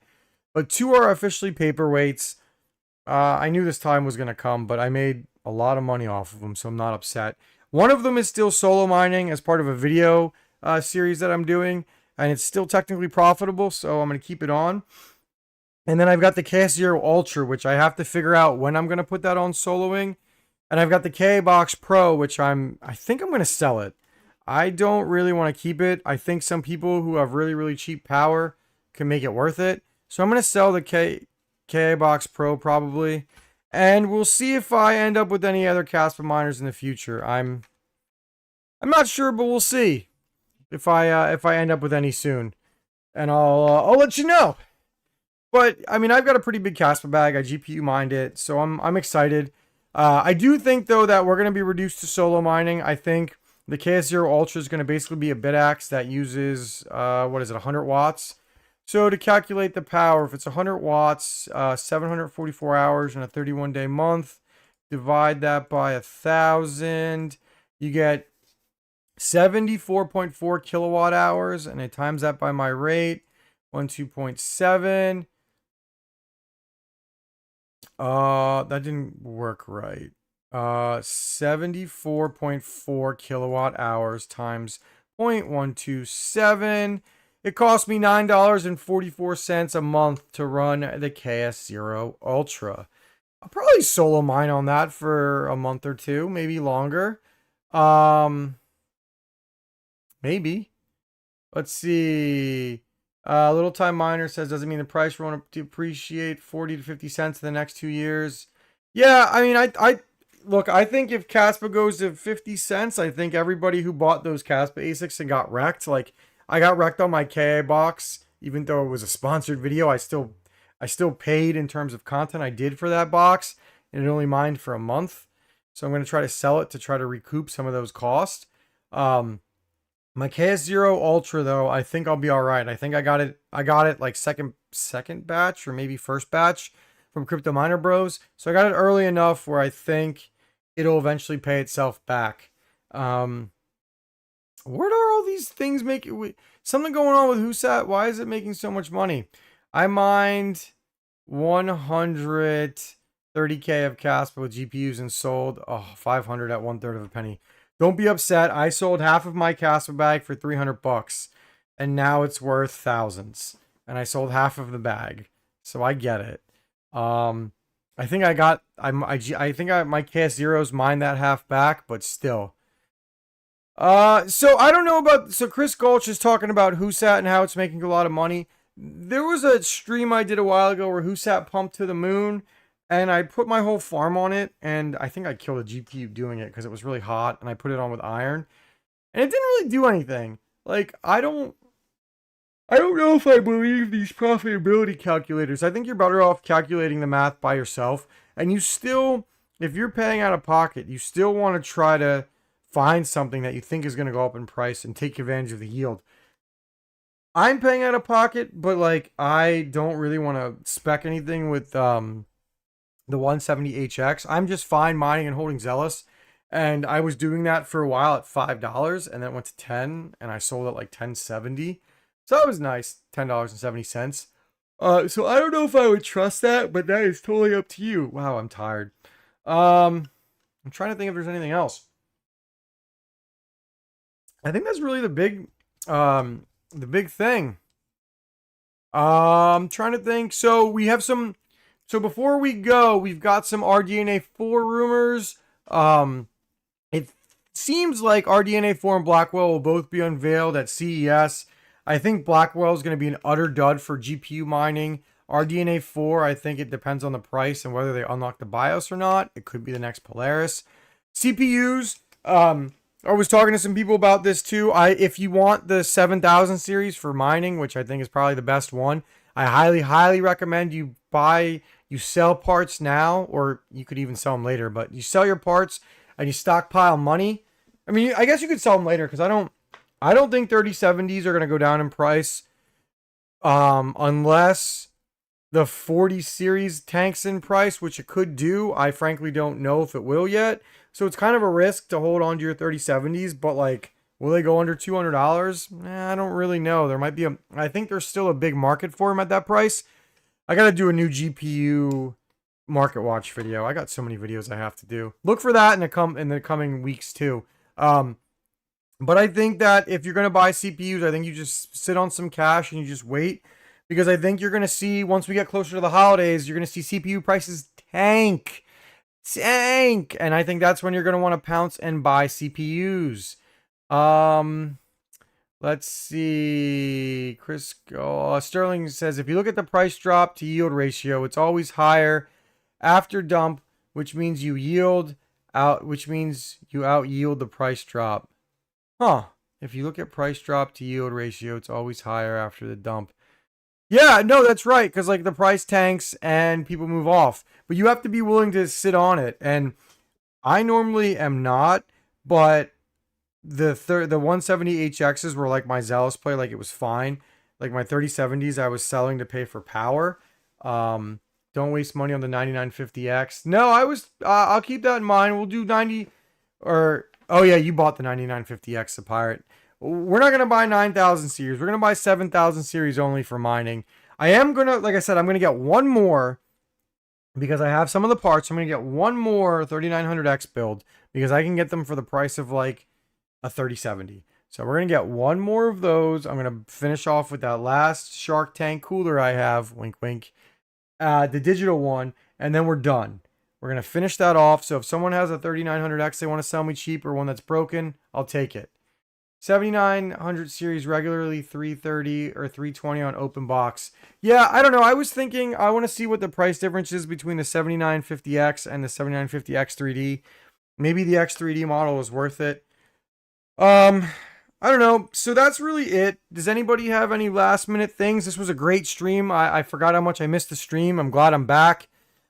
But 2 are officially paperweights. I knew this time was going to come, but I made a lot of money off of them, so I'm not upset. One of them is still solo mining as part of a video series that I'm doing, and it's still technically profitable, so I'm going to keep it on. And then I've got the KS0 Ultra, which I have to figure out when I'm going to put that on soloing. And I've got the K-Box Pro, which I think I'm going to sell it. I don't really want to keep it. I think some people who have really, really cheap power can make it worth it. So I'm going to sell the K-Box Pro probably. And we'll see if I end up with any other Caspa miners in the future. I'm not sure, but we'll see if I end up with any soon. And I'll let you know. But I mean, I've got a pretty big Caspa bag. I GPU mined it, so I'm excited. I do think though that we're going to be reduced to solo mining. I think the KS0 Ultra is going to basically be a bitaxe that uses 100 watts. So to calculate the power, if it's 100 watts, 744 hours in a 31-day month, divide that by 1,000, you get 74.4 kilowatt hours, and I times that by my rate, 12.7. That didn't work right. 74.4 kilowatt hours times 0.127. It cost me $9.44 a month to run the KS0 Ultra. I'll probably solo mine on that for a month or 2, maybe longer. Maybe. Let's see. Little Time Miner says, doesn't mean the price won't depreciate 40 to 50 cents in the next 2 years. Yeah, I mean, look, I think if Caspa goes to 50 cents, I think everybody who bought those Caspa ASICs and got wrecked, like, I got wrecked on my KA box, even though it was a sponsored video. I still paid in terms of content I did for that box, and it only mined for a month. So I'm going to try to sell it to try to recoup some of those costs. My KS0 Ultra though, I think I'll be all right. I think I got it like second batch or maybe first batch from Crypto Miner Bros. So I got it early enough where I think it'll eventually pay itself back. What are all these things making? Something going on with Husat? Why is it making so much money? I mined 130K of Caspa with GPUs and sold 500 at 1/3 of a penny. Don't be upset. I sold half of my Caspa bag for $300, and now it's worth thousands. And I sold half of the bag, so I get it. I think my KS0s mined that half back, but still. So I don't know about, so Chris Gulch is talking about Husat and how it's making a lot of money. There was a stream I did a while ago where Husat pumped to the moon, and I put my whole farm on it, and I think I killed a GPU doing it because it was really hot, and I put it on with iron, and it didn't really do anything. Like, I don't I don't know if I believe these profitability calculators. I think you're better off calculating the math by yourself. And you still, if you're paying out of pocket, you still want to try to find something that you think is going to go up in price and take advantage of the yield. I'm paying out of pocket, but like I don't really want to spec anything with the 170HX. I'm just fine mining and holding Zealous. And I was doing that for a while at $5 and then it went to 10 and I sold at like 10.70. So that was nice, $10.70. So I don't know if I would trust that, but that is totally up to you. Wow, I'm tired. I'm trying to think if there's anything else. I think that's really the big thing. I'm trying to think. So we have some. So before we go, we've got some RDNA 4 rumors. It seems like RDNA 4 and Blackwell will both be unveiled at CES. I think Blackwell is going to be an utter dud for GPU mining. RDNA 4, I think it depends on the price and whether they unlock the BIOS or not. It could be the next Polaris. CPUs, I was talking to some people about this too. If you want the 7000 series for mining, which I think is probably the best one, I highly recommend you sell parts now, or you could even sell them later, but you sell your parts and you stockpile money. I mean, I guess you could sell them later because I don't think 3070s are going to go down in price unless the 40 series tanks in price, which it could do. I frankly don't know if it will yet. So it's kind of a risk to hold on to your 3070s, but like, will they go under $200? I don't really know. There might be I think there's still a big market for them at that price. I got to do a new GPU market watch video. I got so many videos I have to do. Look for that in the coming weeks too. But I think that if you're going to buy CPUs, I think you just sit on some cash and you just wait. Because I think you're going to see, once we get closer to the holidays, you're going to see CPU prices tank. And I think that's when you're going to want to pounce and buy CPUs. Let's see. Sterling says, if you look at the price drop to yield ratio, it's always higher after dump, which means you out yield the price drop. Huh. If you look at price drop to yield ratio, it's always higher after the dump. Yeah, no, that's right. Because like the price tanks and people move off, but you have to be willing to sit on it. And I normally am not, but the 170HXs were like my Zealous play. Like it was fine. Like my 3070s, I was selling to pay for power. Don't waste money on the 9950X. No, I'll keep that in mind. We'll do 90 or, oh yeah, you bought the 9950X, the Pirate. We're not going to buy 9,000 series. We're going to buy 7,000 series only for mining. I am going to, like I said, I'm going to get one more because I have some of the parts. I'm going to get one more 3900X build because I can get them for the price of like a 3070. So we're going to get one more of those. I'm going to finish off with that last Shark Tank cooler I have. Wink, wink. The digital one. And then we're done. We're going to finish that off. So if someone has a 3900X they want to sell me cheap or one that's broken, I'll take it. 7900 series regularly, 330 or 320 on open box. Yeah, I don't know. I was thinking I want to see what the price difference is between the 7950X and the 7950X3D. Maybe the X3D model is worth it. I don't know. So that's really it. Does anybody have any last minute things? This was a great stream. I forgot how much I missed the stream. I'm glad I'm back.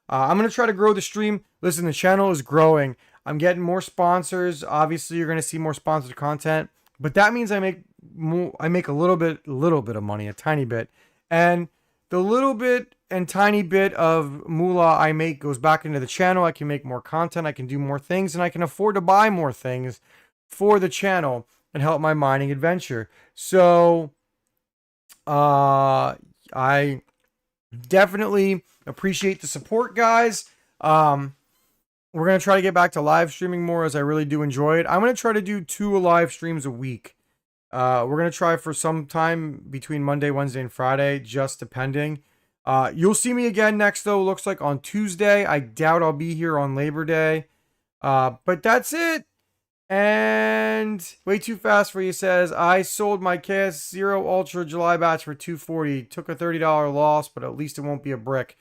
I'm going to try to grow the stream. Listen, the channel is growing. I'm getting more sponsors. Obviously, you're going to see more sponsored content. But that means I make a little bit of money, a tiny bit. And the little bit and tiny bit of moolah I make goes back into the channel. I can make more content, I can do more things, and I can afford to buy more things for the channel and help my mining adventure. So I definitely appreciate the support, guys. We're going to try to get back to live streaming more as I really do enjoy it. I'm going to try to do 2 live streams a week. We're going to try for some time between Monday, Wednesday, and Friday, just depending. You'll see me again next, though, looks like on Tuesday. I doubt I'll be here on Labor Day. But that's it. And way too fast for you says, I sold my KS0 Ultra July batch for $240. Took a $30 loss, but at least it won't be a brick.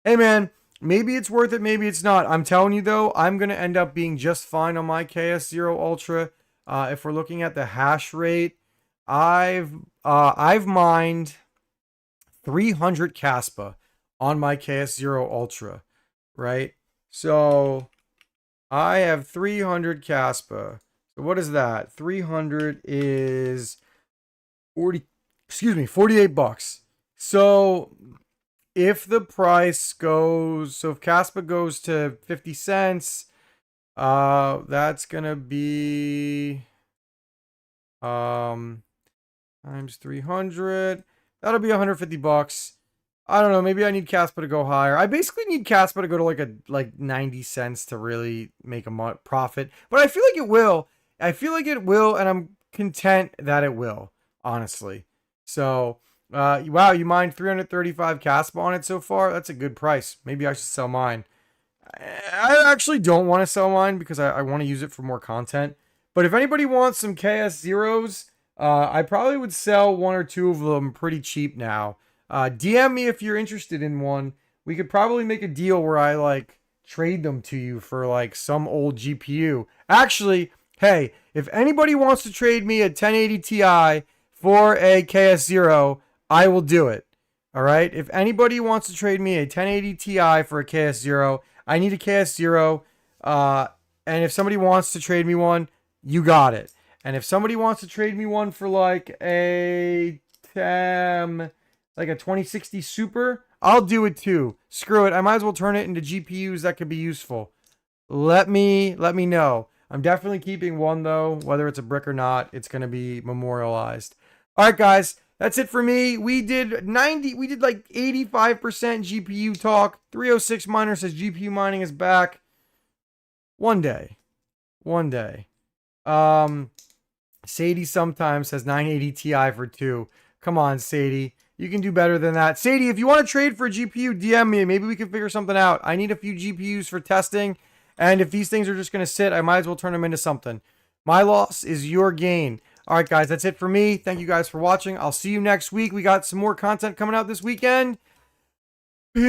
Hey, man. Maybe it's worth it, maybe it's not. I'm telling you, though, I'm going to end up being just fine on my KS0 Ultra. If we're looking at the hash rate, I've I've mined 300 Caspa on my KS0 Ultra, right? So I have 300 Caspa. So what is that? 300 is 48 bucks. So if the price goes, so if Caspa goes to 50 cents, that's gonna be times 300. That'll be 150 bucks. I don't know. Maybe I need Caspa to go higher. I basically need Caspa to go to like 90 cents to really make a profit. But I feel like it will. And I'm content that it will, honestly. So, wow, you mined 335 Caspa on it so far. That's a good price. Maybe I should sell mine. I actually don't want to sell mine because I want to use it for more content. But if anybody wants some KS zeros, I probably would sell one or two of them pretty cheap now. DM me if you're interested in one. We could probably make a deal where I like trade them to you for like some old GPU. Actually, hey, if anybody wants to trade me a 1080 Ti for a KS0, I will do it. All right. If anybody wants to trade me a 1080 Ti for a KS0, I need a KS0. And if somebody wants to trade me one, you got it. And if somebody wants to trade me one for like a 2060 Super, I'll do it too. Screw it. I might as well turn it into GPUs that could be useful. Let me know. I'm definitely keeping one though, whether it's a brick or not. It's going to be memorialized. All right, guys. That's it for me. We did like 85% GPU talk. 306 Miner says GPU mining is back. One day. Sadie sometimes says 980 Ti for 2. Come on, Sadie. You can do better than that. Sadie, if you want to trade for a GPU, DM me. Maybe we can figure something out. I need a few GPUs for testing. And if these things are just going to sit, I might as well turn them into something. My loss is your gain. All right, guys, that's it for me. Thank you guys for watching. I'll see you next week. We got some more content coming out this weekend. Peace.